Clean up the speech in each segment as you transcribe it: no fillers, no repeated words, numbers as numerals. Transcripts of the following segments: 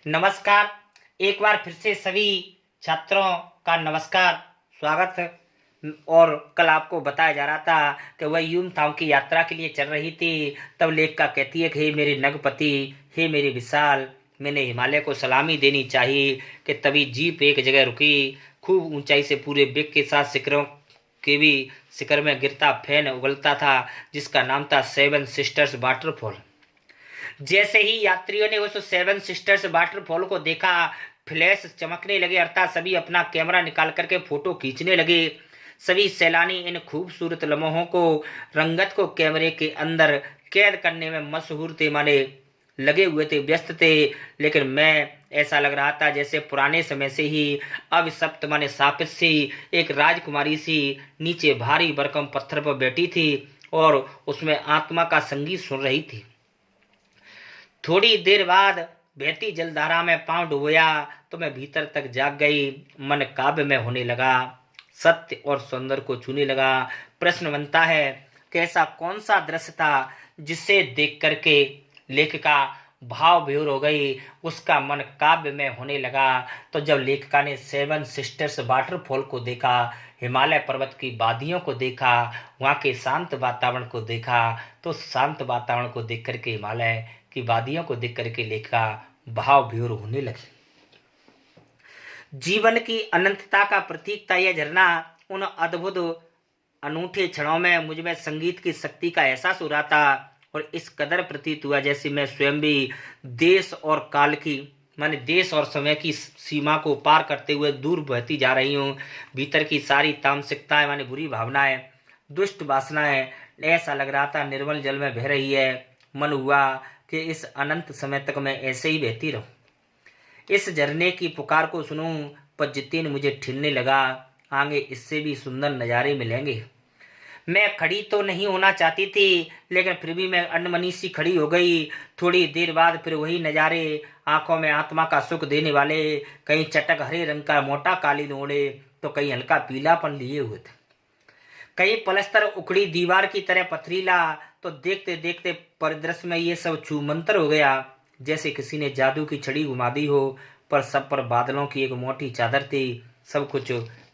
नमस्कार। एक बार फिर से सभी छात्रों का नमस्कार, स्वागत है। और कल आपको बताया जा रहा था कि वह यूमथांग की यात्रा के लिए चल रही थी। तब लेखिका कहती है कि हे मेरे नगपति, हे मेरे विशाल, मैंने हिमालय को सलामी देनी चाहिए कि तभी जीप एक जगह रुकी। खूब ऊंचाई से पूरे बेग के साथ शिखरों के भी शिखर में गिरता फैन उगलता था, जिसका नाम था सेवन सिस्टर्स वाटरफॉल। जैसे ही यात्रियों ने उस सेवन सिस्टर्स वाटरफॉल को देखा, फ्लैश चमकने लगे, अर्थात सभी अपना कैमरा निकाल करके फोटो खींचने लगे। सभी सैलानी इन खूबसूरत लम्हों को, रंगत को कैमरे के अंदर कैद करने में मशहूर थे, माने लगे हुए थे, व्यस्त थे। लेकिन मैं ऐसा लग रहा था जैसे पुराने समय से ही अभिशप्त माने शापित सी एक राजकुमारी सी नीचे भारी भरकम पत्थर पर बैठी थी और उसमें आत्मा का संगीत सुन रही थी। थोड़ी देर बाद बहती जलधारा में पांव डुबोया तो मैं भीतर तक जाग गई। मन काव्य में होने लगा, सत्य और सौंदर्य को छूने लगा। प्रश्न बनता है कि ऐसा कौन सा दृश्य था जिसे देख करके लेखिका भाव विभोर हो गई, उसका मन काव्य में होने लगा। तो जब लेखिका ने सेवन सिस्टर्स वाटरफॉल को देखा, हिमालय पर्वत की वादियों को देखा, वहाँ के शांत वातावरण को देखा, तो शांत वातावरण को देख करके, हिमालय की वादियों को देख करके लेखिका भाव विभोर होने लगी। जीवन की अनंतता का प्रतीक था यह झरना। उन अद्भुत अनूठे क्षणों में मुझ में संगीत की शक्ति का एहसास हो रहा था और इस कदर प्रतीत हुआ जैसे मैं स्वयं भी देश और काल की माने देश और समय की सीमा को पार करते हुए दूर बहती जा रही हूँ। भीतर की सारी तामसिकताएं माने बुरी भावनाएं, दुष्ट वासनाएं, ऐसा लग रहा था निर्मल जल में बह रही है। मन हुआ कि इस अनंत समय तक मैं ऐसे ही बहती रहूं, इस झरने की पुकार को सुनूं। पर जितेन मुझे ठिलने लगा, आगे इससे भी सुंदर नज़ारे मिलेंगे। मैं खड़ी तो नहीं होना चाहती थी, लेकिन फिर भी मैं अनमनी सी खड़ी हो गई। थोड़ी देर बाद फिर वही नज़ारे, आंखों में आत्मा का सुख देने वाले। कहीं चटक हरे रंग का मोटा कालीन ओढ़े तो कहीं हल्का पीलापन लिए हुए थे, कहीं पलस्तर उखड़ी दीवार की तरह पथरीला। तो देखते देखते परिदृश्य में ये सब छूमंतर हो गया, जैसे किसी ने जादू की छड़ी घुमा दी हो। पर सब पर बादलों की एक मोटी चादर थी, सब कुछ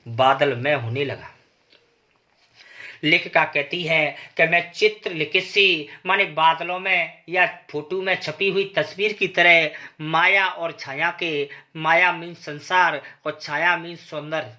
बादल में होने लगा। लेखिका कहती है कि मैं चित्र लिखित सी माने बादलों में या फोटो में छपी हुई तस्वीर की तरह माया और छाया के, माया मीन्स संसार और छाया मीन्स सौंदर्य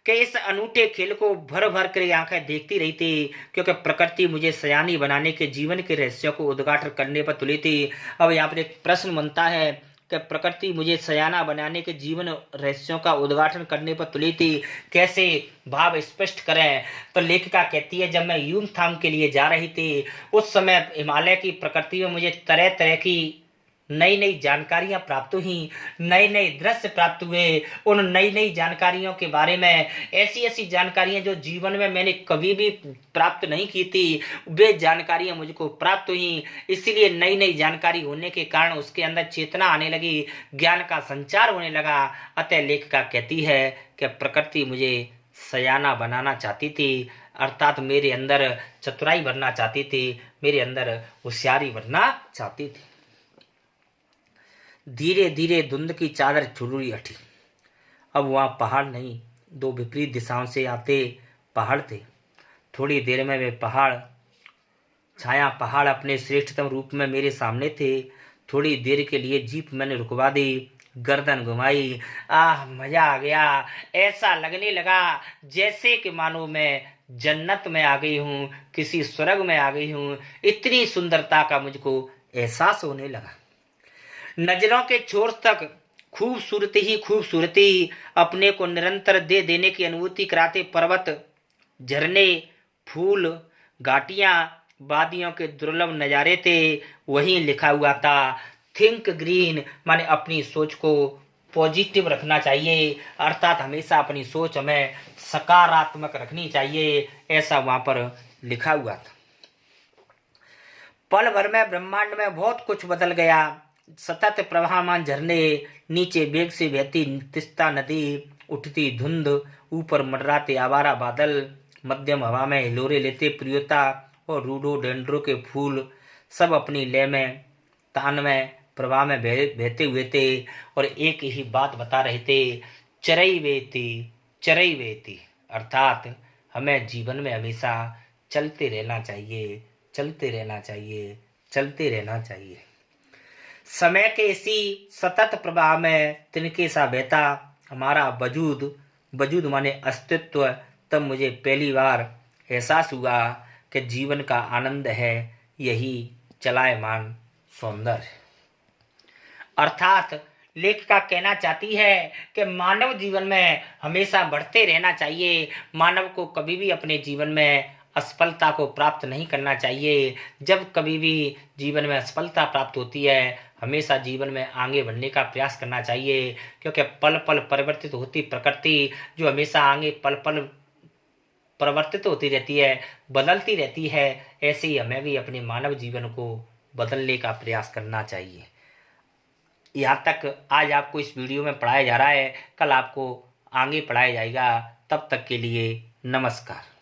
के इस अनूठे खेल को भर भर कर आंखें देखती रही थी, क्योंकि प्रकृति मुझे सयानी बनाने के जीवन के रहस्यों को उद्घाटन करने पर तुली थी। अब यहाँ पर एक प्रश्न बनता है कि प्रकृति मुझे सयाना बनाने के जीवन रहस्यों का उद्घाटन करने पर तुली थी, कैसे भाव स्पष्ट करें। तो लेखिका कहती है, जब मैं यूमथांग के लिए जा रही थी उस समय हिमालय की प्रकृति में मुझे तरह तरह की नई नई जानकारियां प्राप्त हुई, नए नए दृश्य प्राप्त हुए। उन नई नई जानकारियों के बारे में ऐसी ऐसी जानकारियां जो जीवन में मैंने कभी भी प्राप्त नहीं की थी, वे जानकारियां मुझको प्राप्त हुई। इसीलिए नई नई जानकारी होने के कारण उसके अंदर चेतना आने लगी, ज्ञान का संचार होने लगा। अतः लेखिका कहती है कि प्रकृति मुझे सयाना बनाना चाहती थी, अर्थात मेरे अंदर चतुराई भरना चाहती थी, मेरे अंदर होशियारी भरना चाहती थी। धीरे धीरे धुंध की चादर झुर्री हटी। अब वहाँ पहाड़ नहीं, दो विपरीत दिशाओं से आते पहाड़ थे। थोड़ी देर में वे पहाड़ छाया पहाड़ अपने श्रेष्ठतम रूप में मेरे सामने थे। थोड़ी देर के लिए जीप मैंने रुकवा दी, गर्दन घुमाई, मजा आ गया। ऐसा लगने लगा जैसे कि मानो मैं जन्नत में आ गई हूँ, किसी स्वर्ग में आ गई हूँ। इतनी सुंदरता का मुझको एहसास होने लगा। नजरों के छोर तक खूबसूरती ही खूबसूरती अपने को निरंतर दे देने की अनुभूति कराते पर्वत, झरने, फूल, घाटियां, वादियों के दुर्लभ नज़ारे थे। वहीं लिखा हुआ था थिंक ग्रीन, माने अपनी सोच को पॉजिटिव रखना चाहिए, अर्थात हमेशा अपनी सोच हमें सकारात्मक रखनी चाहिए, ऐसा वहां पर लिखा हुआ था। पल भर में ब्रह्मांड में बहुत कुछ बदल गया। सतत प्रवाहमान झरने, नीचे वेग से बहती तिस्ता नदी, उठती धुंध, ऊपर मंडराते आवारा बादल, मध्यम हवा में हिलोरे लेते प्रियता और रूडोडेंड्रो के फूल, सब अपनी लय में तान में प्रवाह में बहते हुए थे और एक ही बात बता रहे थे, चरई वेती, अर्थात हमें जीवन में हमेशा चलते रहना चाहिए, चलते रहना चाहिए, चलते रहना चाहिए। समय के इसी सतत प्रवाह में तिनके सा बहता हमारा वजूद माने अस्तित्व। तब मुझे पहली बार एहसास हुआ कि जीवन का आनंद है यही चलायमान सौंदर्य। अर्थात लेखिका कहना चाहती है कि मानव जीवन में हमेशा बढ़ते रहना चाहिए। मानव को कभी भी अपने जीवन में असफलता को प्राप्त नहीं करना चाहिए। जब कभी भी जीवन में असफलता प्राप्त होती है, हमेशा जीवन में आगे बढ़ने का प्रयास करना चाहिए, क्योंकि पल पल परिवर्तित होती प्रकृति जो हमेशा आगे पल पल परिवर्तित होती रहती है, बदलती रहती है। ऐसे ही हमें भी अपने मानव जीवन को बदलने का प्रयास करना चाहिए। यहाँ तक आज आपको इस वीडियो में पढ़ाया जा रहा है, कल आपको आगे पढ़ाया जाएगा। तब तक के लिए नमस्कार।